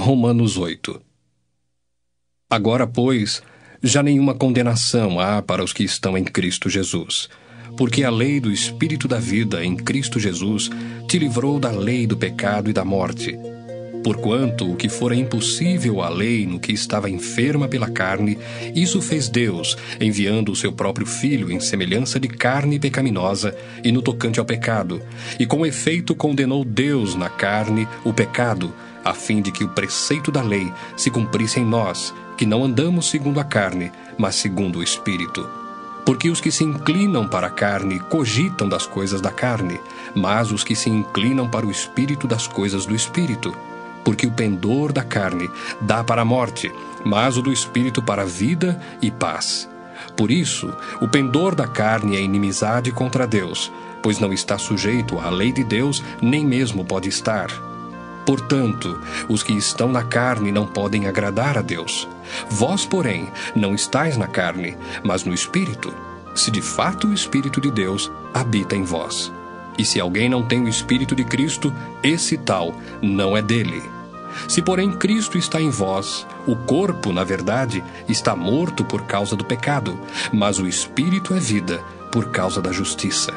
Romanos 8. Agora, pois, já nenhuma condenação há para os que estão em Cristo Jesus, porque a lei do Espírito da vida em Cristo Jesus te livrou da lei do pecado e da morte. Porquanto o que fora impossível à lei no que estava enferma pela carne, isso fez Deus, enviando o seu próprio Filho em semelhança de carne pecaminosa e no tocante ao pecado, e com efeito condenou Deus na carne o pecado, a fim de que o preceito da lei se cumprisse em nós, que não andamos segundo a carne, mas segundo o Espírito. Porque os que se inclinam para a carne cogitam das coisas da carne, mas os que se inclinam para o Espírito das coisas do Espírito. Porque o pendor da carne dá para a morte, mas o do Espírito para a vida e paz. Por isso, o pendor da carne é inimizade contra Deus, pois não está sujeito à lei de Deus, nem mesmo pode estar. Portanto, os que estão na carne não podem agradar a Deus. Vós, porém, não estáis na carne, mas no Espírito, se de fato o Espírito de Deus habita em vós. E se alguém não tem o Espírito de Cristo, esse tal não é dele. Se, porém, Cristo está em vós, o corpo, na verdade, está morto por causa do pecado, mas o Espírito é vida por causa da justiça.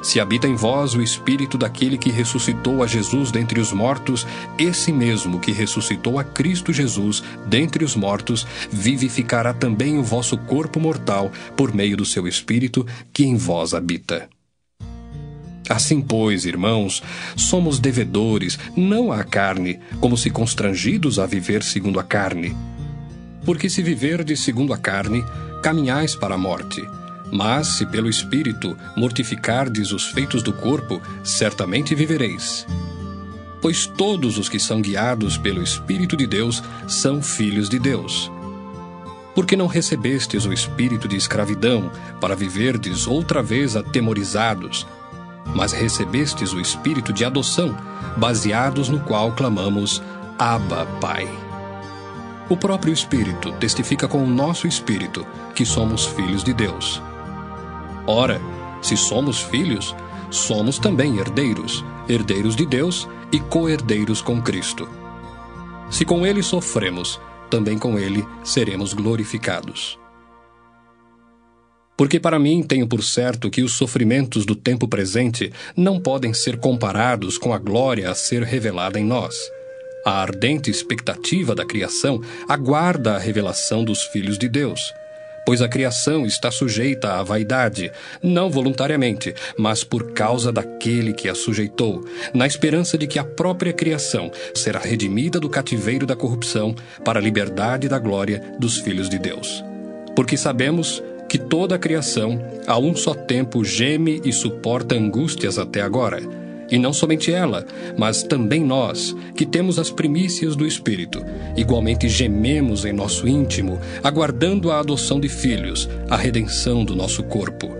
Se habita em vós o Espírito daquele que ressuscitou a Jesus dentre os mortos, esse mesmo que ressuscitou a Cristo Jesus dentre os mortos, vivificará também o vosso corpo mortal por meio do seu Espírito que em vós habita. Assim, pois, irmãos, somos devedores, não à carne, como se constrangidos a viver segundo a carne. Porque se viverdes segundo a carne, caminhais para a morte. Mas, se pelo Espírito mortificardes os feitos do corpo, certamente vivereis. Pois todos os que são guiados pelo Espírito de Deus são filhos de Deus. Porque não recebestes o espírito de escravidão, para viverdes outra vez atemorizados, mas recebestes o Espírito de adoção, baseados no qual clamamos, Abba, Pai. O próprio Espírito testifica com o nosso Espírito que somos filhos de Deus. Ora, se somos filhos, somos também herdeiros, herdeiros de Deus e co-herdeiros com Cristo. Se com Ele sofremos, também com Ele seremos glorificados. Porque para mim tenho por certo que os sofrimentos do tempo presente não podem ser comparados com a glória a ser revelada em nós. A ardente expectativa da criação aguarda a revelação dos filhos de Deus. Pois a criação está sujeita à vaidade, não voluntariamente, mas por causa daquele que a sujeitou, na esperança de que a própria criação será redimida do cativeiro da corrupção para a liberdade da glória dos filhos de Deus. Porque sabemos que toda a criação, a um só tempo, geme e suporta angústias até agora. E não somente ela, mas também nós, que temos as primícias do Espírito, igualmente gememos em nosso íntimo, aguardando a adoção de filhos, a redenção do nosso corpo.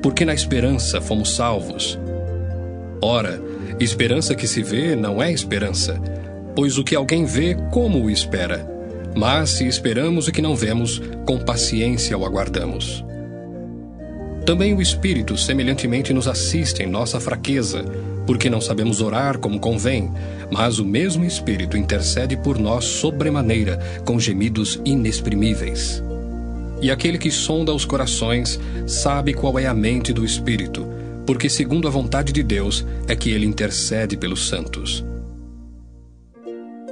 Porque na esperança fomos salvos. Ora, esperança que se vê não é esperança, pois o que alguém vê, como o espera? Mas se esperamos o que não vemos, com paciência o aguardamos. Também o Espírito semelhantemente nos assiste em nossa fraqueza, porque não sabemos orar como convém, mas o mesmo Espírito intercede por nós sobremaneira, com gemidos inexprimíveis. E aquele que sonda os corações sabe qual é a mente do Espírito, porque segundo a vontade de Deus é que ele intercede pelos santos.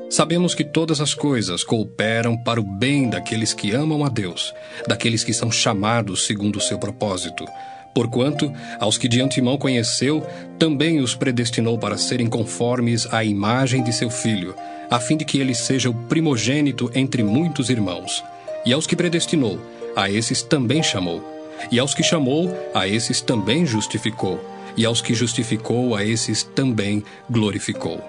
Sabemos que todas as coisas cooperam para o bem daqueles que amam a Deus, daqueles que são chamados segundo o seu propósito. Porquanto, aos que de antemão conheceu, também os predestinou para serem conformes à imagem de seu Filho, a fim de que ele seja o primogênito entre muitos irmãos. E aos que predestinou, a esses também chamou. E aos que chamou, a esses também justificou. E aos que justificou, a esses também glorificou.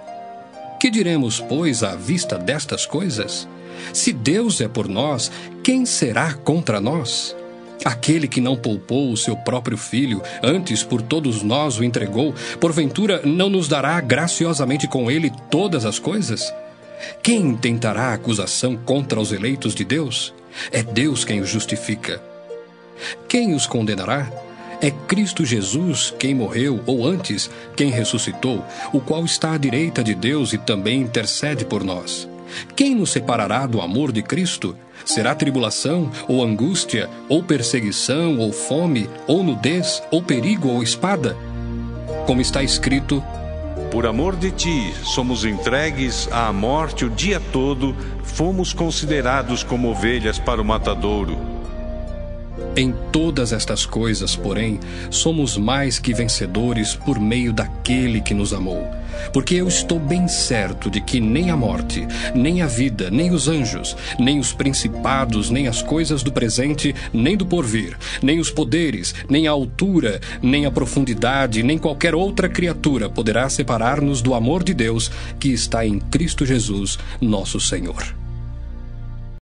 Que diremos, pois, à vista destas coisas? Se Deus é por nós, quem será contra nós? Aquele que não poupou o seu próprio Filho, antes por todos nós o entregou, porventura não nos dará graciosamente com ele todas as coisas? Quem intentará acusação contra os eleitos de Deus? É Deus quem os justifica. Quem os condenará? É Cristo Jesus quem morreu, ou antes, quem ressuscitou, o qual está à direita de Deus e também intercede por nós. Quem nos separará do amor de Cristo? Será tribulação, ou angústia, ou perseguição, ou fome, ou nudez, ou perigo, ou espada? Como está escrito: por amor de ti, somos entregues à morte o dia todo, fomos considerados como ovelhas para o matadouro. Em todas estas coisas, porém, somos mais que vencedores por meio daquele que nos amou. Porque eu estou bem certo de que nem a morte, nem a vida, nem os anjos, nem os principados, nem as coisas do presente, nem do porvir, nem os poderes, nem a altura, nem a profundidade, nem qualquer outra criatura poderá separar-nos do amor de Deus que está em Cristo Jesus, nosso Senhor.